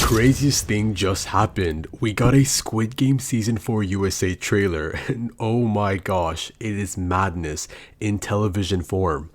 craziest thing just happened. We got a Squid Game Season 4 USA trailer, and oh my gosh, it is madness in television form.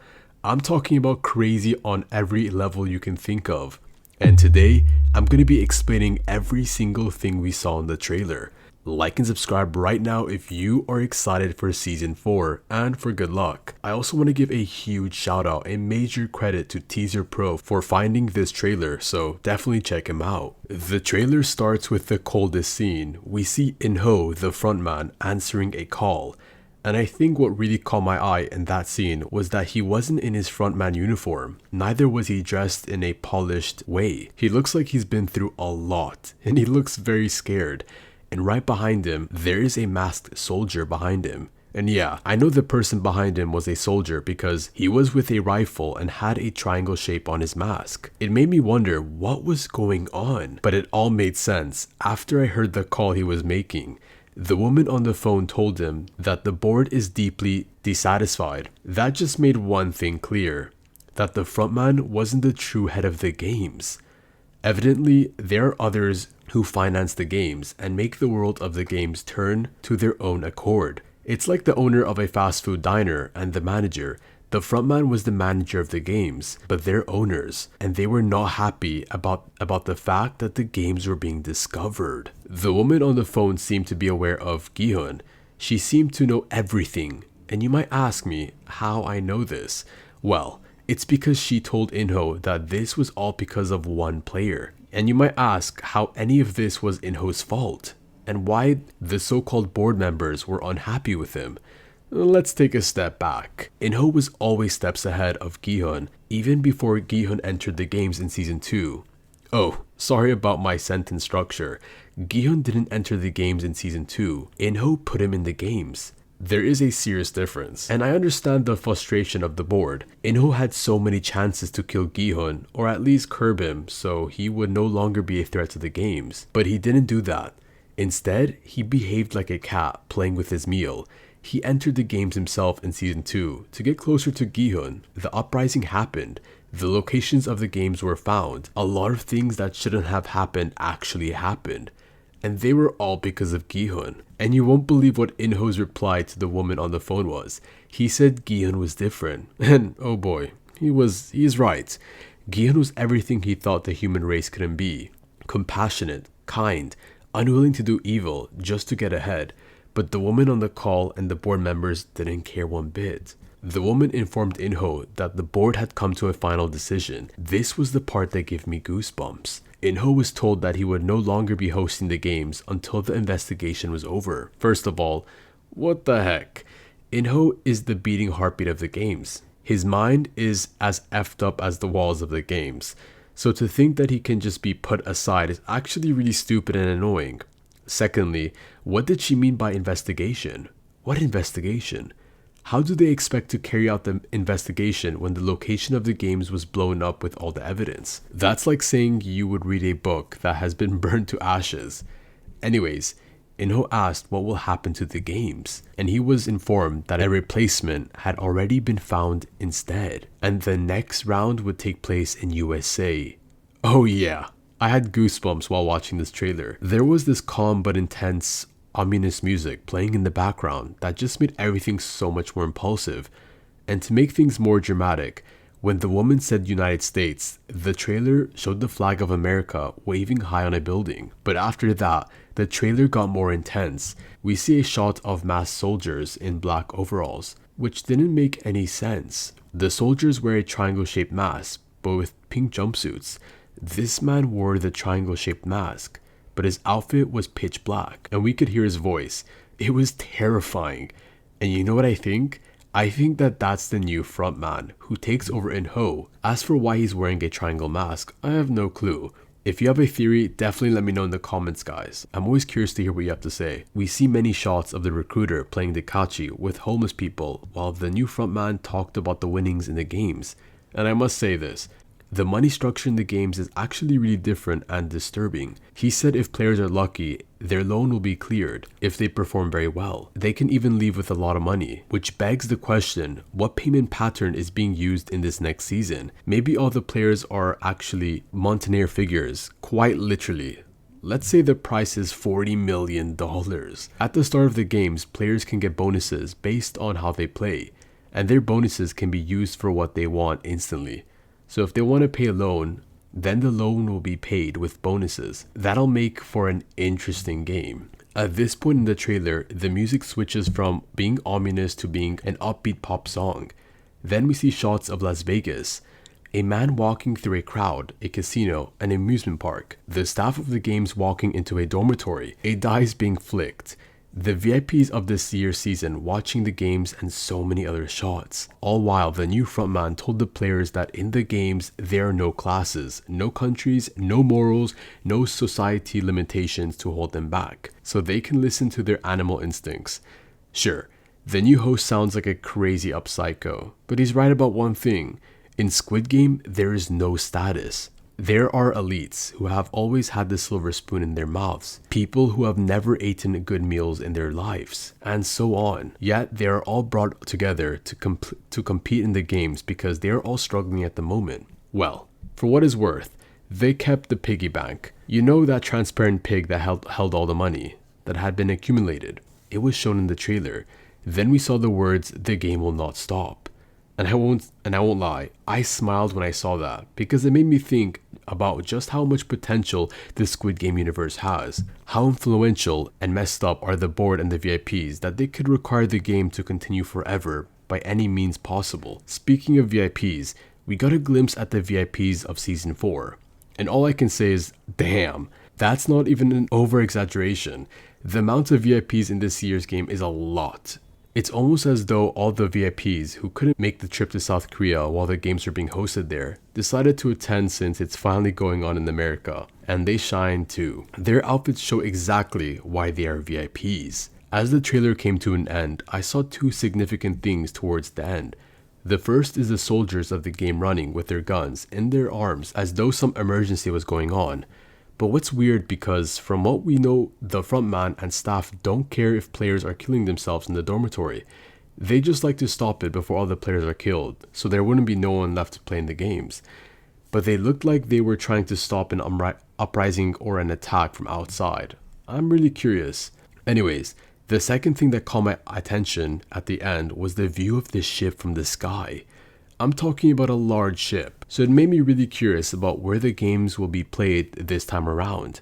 I'm talking about crazy on every level you can think of. And today, I'm going to be explaining every single thing we saw in the trailer. Like and subscribe right now if you are excited for Season 4 and for good luck. I also want to give a huge shout out and major credit to Teaser Pro for finding this trailer, so definitely check him out. The trailer starts with the coldest scene. We see In-ho, the frontman, answering a call. And I think what really caught my eye in that scene was that he wasn't in his frontman uniform. Neither was he dressed in a polished way. He looks like he's been through a lot, and he looks very scared. And right behind him, there is a masked soldier behind him. And yeah, I know the person behind him was a soldier because he was with a rifle and had a triangle shape on his mask. It made me wonder what was going on, but it all made sense after I heard the call he was making. The woman on the phone told him that the board is deeply dissatisfied. That just made one thing clear, that the frontman wasn't the true head of the games. Evidently, there are others who finance the games and make the world of the games turn to their own accord. It's like the owner of a fast food diner and the manager. The frontman was the manager of the games, but they're owners, and they were not happy about the fact that the games were being discovered. The woman on the phone seemed to be aware of Gihun. She seemed to know everything, and you might ask me how I know this. Well, it's because she told In-ho that this was all because of one player. And you might ask how any of this was In-ho's fault, and why the so-called board members were unhappy with him. Let's take a step back. In-ho was always steps ahead of Gihun, even before Gihun entered the games in Season 2. Oh, sorry about my sentence structure. Gihun didn't enter the games in Season 2. In-ho put him in the games. There is a serious difference, and I understand the frustration of the board. In-ho had so many chances to kill Gihun, or at least curb him, so he would no longer be a threat to the games. But he didn't do that. Instead, he behaved like a cat playing with his meal. He entered the games himself in Season 2 to get closer to Gihun. The uprising happened. The locations of the games were found. A lot of things that shouldn't have happened actually happened. And they were all because of Gihun. And you won't believe what In-ho's reply to the woman on the phone was. He said Gihun was different. And oh boy, he is right. Gihun was everything he thought the human race couldn't be. Compassionate, kind, unwilling to do evil just to get ahead. But the woman on the call and the board members didn't care one bit. The woman informed In-ho that the board had come to a final decision. This was the part that gave me goosebumps. In-ho was told that he would no longer be hosting the games until the investigation was over. First of all, what the heck? In-ho is the beating heartbeat of the games. His mind is as effed up as the walls of the games. So to think that he can just be put aside is actually really stupid and annoying. Secondly, what did she mean by investigation? What investigation? How do they expect to carry out the investigation when the location of the games was blown up with all the evidence? That's like saying you would read a book that has been burned to ashes. Anyways, In-ho asked what will happen to the games, and he was informed that a replacement had already been found instead, and the next round would take place in USA. Oh yeah, I had goosebumps while watching this trailer. There was this calm but intense ominous music playing in the background that just made everything so much more impulsive. And to make things more dramatic, when the woman said United States, the trailer showed the flag of America waving high on a building. But after that, the trailer got more intense. We see a shot of masked soldiers in black overalls, which didn't make any sense. The soldiers wear a triangle-shaped mask, but with pink jumpsuits. This man wore the triangle-shaped mask, but his outfit was pitch black, and we could hear his voice. It was terrifying. And you know what I think? I think that that's the new frontman who takes over In-ho. As for why he's wearing a triangle mask, I have no clue. If you have a theory, definitely let me know in the comments, guys. I'm always curious to hear what you have to say. We see many shots of the recruiter playing Dikachi with homeless people, while the new frontman talked about the winnings in the games. And I must say this, The money structure in the games is actually really different and disturbing. He said if players are lucky, their loan will be cleared if they perform very well. They can even leave with a lot of money, which begs the question, what payment pattern is being used in this next season? Maybe all the players are actually Montaner figures, quite literally. Let's say the price is $40 million. At the start of the games, players can get bonuses based on how they play, and their bonuses can be used for what they want instantly. So if they want to pay a loan, then the loan will be paid with bonuses. That'll make for an interesting game. At this point in the trailer, the music switches from being ominous to being an upbeat pop song. Then we see shots of Las Vegas, a man walking through a crowd, a casino, an amusement park, the staff of the games walking into a dormitory, a dice being flicked, the VIPs of this year's season watching the games, and so many other shots. All while the new frontman told the players that in the games there are no classes, no countries, no morals, no society limitations to hold them back, so they can listen to their animal instincts. Sure, the new host sounds like a crazy up psycho, but he's right about one thing. In Squid Game, there is no status. There are elites who have always had the silver spoon in their mouths, people who have never eaten good meals in their lives, and so on. Yet they are all brought together to compete in the games because they are all struggling at the moment. Well, for what is worth, they kept the piggy bank. You know, that transparent pig that held all the money that had been accumulated. It was shown in the trailer. Then we saw the words, "The game will not stop." And I won't lie, I smiled when I saw that because it made me think about just how much potential the Squid Game universe has. How influential and messed up are the board and the VIPs that they could require the game to continue forever by any means possible. Speaking of VIPs, we got a glimpse at the VIPs of season 4. And all I can say is, damn, that's not even an over-exaggeration. The amount of VIPs in this year's game is a lot. It's almost as though all the VIPs who couldn't make the trip to South Korea while the games were being hosted there decided to attend since it's finally going on in America, and they shine too. Their outfits show exactly why they are VIPs. As the trailer came to an end, I saw two significant things towards the end. The first is the soldiers of the game running with their guns in their arms as though some emergency was going on. But what's weird, because from what we know, the frontman and staff don't care if players are killing themselves in the dormitory. They just like to stop it before all the players are killed, so there wouldn't be no one left to play in the games. But they looked like they were trying to stop an uprising or an attack from outside. I'm really curious. Anyways, the second thing that caught my attention at the end was the view of the ship from the sky. I'm talking about a large ship, so it made me really curious about where the games will be played this time around.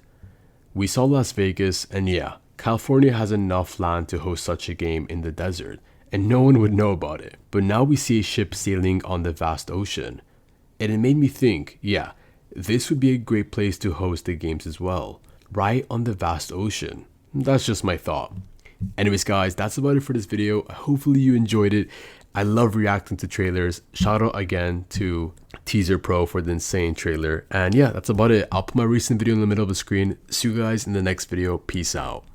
We saw Las Vegas, and yeah, California has enough land to host such a game in the desert, and no one would know about it. But now we see a ship sailing on the vast ocean, and it made me think, yeah, this would be a great place to host the games as well, right on the vast ocean. That's just my thought. Anyways guys, that's about it for this video. Hopefully you enjoyed it. I love reacting to trailers. Shout out again to Teaser Pro for the insane trailer. And yeah, that's about it. I'll put my recent video in the middle of the screen. See you guys in the next video. Peace out.